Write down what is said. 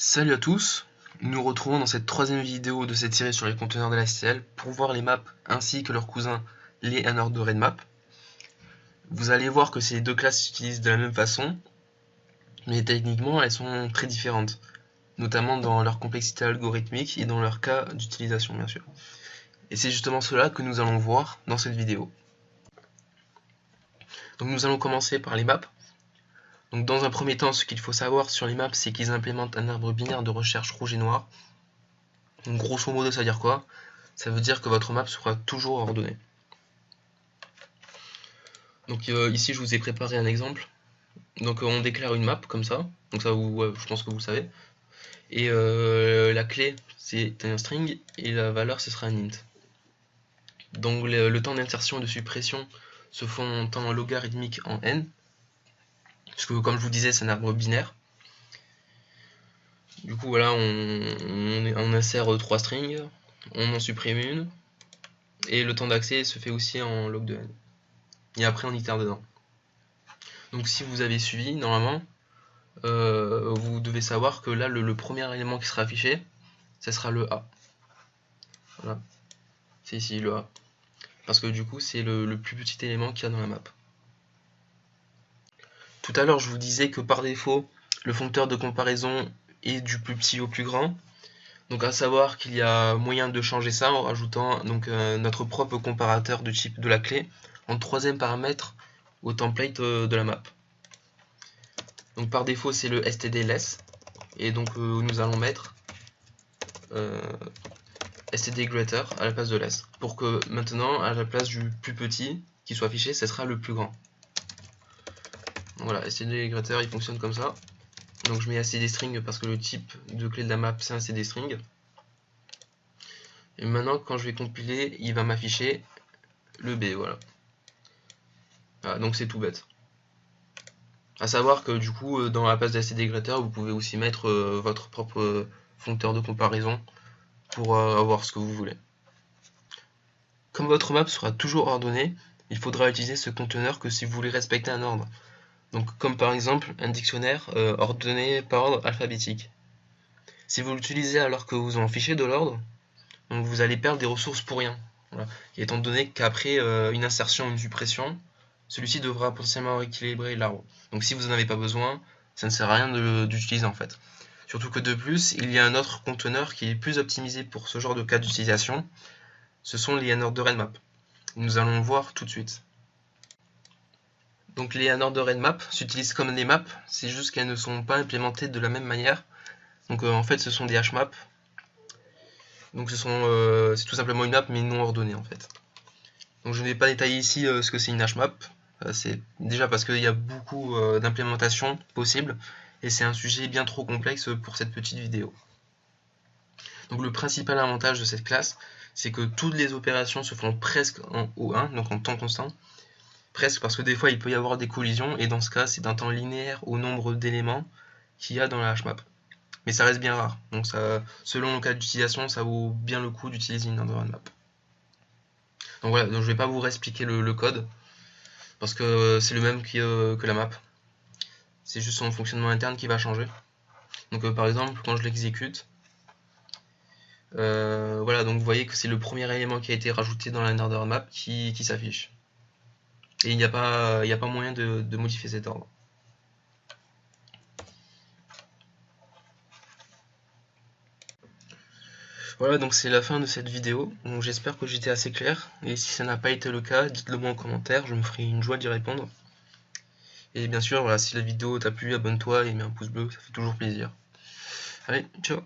Salut à tous, nous nous retrouvons dans cette troisième vidéo de cette série sur les conteneurs de la STL pour voir les maps ainsi que leurs cousins, les unordered maps. Vous allez voir que ces deux classes s'utilisent de la même façon, mais techniquement elles sont très différentes, notamment dans leur complexité algorithmique et dans leur cas d'utilisation bien sûr. Et c'est justement cela que nous allons voir dans cette vidéo. Donc nous allons commencer par les maps. Donc dans un premier temps, ce qu'il faut savoir sur les maps, c'est qu'ils implémentent un arbre binaire de recherche rouge et noir. Donc grosso modo, ça veut dire quoi? Ça veut dire que votre map sera toujours ordonnée. Donc ici, je vous ai préparé un exemple. Donc on déclare une map comme ça. Donc ça, je pense que vous le savez. Et la clé, c'est un string et la valeur, ce sera un int. Donc le temps d'insertion et de suppression se font en temps logarithmique en n. Parce que comme je vous disais, c'est un arbre binaire. Du coup, voilà, on insère 3 strings, on en supprime une, et le temps d'accès se fait aussi en log de n. Et après, on itère dedans. Donc, si vous avez suivi, normalement, vous devez savoir que là, le premier élément qui sera affiché, ce sera le A. Voilà, c'est ici le A. Parce que du coup, c'est le plus petit élément qu'il y a dans la map. Tout à l'heure, je vous disais que par défaut, le foncteur de comparaison est du plus petit au plus grand. Donc à savoir qu'il y a moyen de changer ça en rajoutant donc notre propre comparateur de type de la clé en troisième paramètre au template de la map. Donc par défaut c'est le std-less et donc nous allons mettre std greater à la place de less pour que maintenant à la place du plus petit qui soit affiché, ce sera le plus grand. Donc voilà, std greater il fonctionne comme ça. Donc je mets un cd string parce que le type de clé de la map c'est un cd string. Et maintenant quand je vais compiler, il va m'afficher le B, voilà. Voilà, donc c'est tout bête. A savoir que du coup, dans la place d'ACD Greater, vous pouvez aussi mettre votre propre foncteur de comparaison pour avoir ce que vous voulez. Comme votre map sera toujours ordonnée, il faudra utiliser ce conteneur que si vous voulez respecter un ordre. Donc comme par exemple un dictionnaire ordonné par ordre alphabétique. Si vous l'utilisez alors que vous en fichez de l'ordre, donc vous allez perdre des ressources pour rien. Voilà. Et étant donné qu'après une insertion ou une suppression, celui-ci devra potentiellement rééquilibrer l'arbre. Donc si vous n'en avez pas besoin, ça ne sert à rien d'utiliser en fait. Surtout que de plus, il y a un autre conteneur qui est plus optimisé pour ce genre de cas d'utilisation. Ce sont les unordered maps. Nous allons le voir tout de suite. Donc les unordered maps s'utilisent comme des maps, c'est juste qu'elles ne sont pas implémentées de la même manière. Donc en fait ce sont des hashmaps. Donc c'est tout simplement une map mais non ordonnée en fait. Donc je ne vais pas détailler ici ce que c'est une hashmap. C'est déjà parce qu'il y a beaucoup d'implémentations possibles et c'est un sujet bien trop complexe pour cette petite vidéo. Donc le principal avantage de cette classe, c'est que toutes les opérations se font presque en O1, donc en temps constant. Presque parce que des fois il peut y avoir des collisions et dans ce cas c'est un temps linéaire au nombre d'éléments qu'il y a dans la hashmap. Mais ça reste bien rare, donc ça, selon le cas d'utilisation, ça vaut bien le coup d'utiliser une unordered map. Donc voilà, donc je ne vais pas vous réexpliquer le code, parce que c'est le même que la map. C'est juste son fonctionnement interne qui va changer. Donc par exemple, quand je l'exécute, voilà, donc vous voyez que c'est le premier élément qui a été rajouté dans la unordered map qui s'affiche. Et il n'y a pas moyen de modifier cet ordre. Voilà, donc c'est la fin de cette vidéo. Donc j'espère que j'étais assez clair. Et si ça n'a pas été le cas, dites-le moi en commentaire, je me ferai une joie d'y répondre. Et bien sûr, voilà, si la vidéo t'a plu, abonne-toi et mets un pouce bleu, ça fait toujours plaisir. Allez, ciao!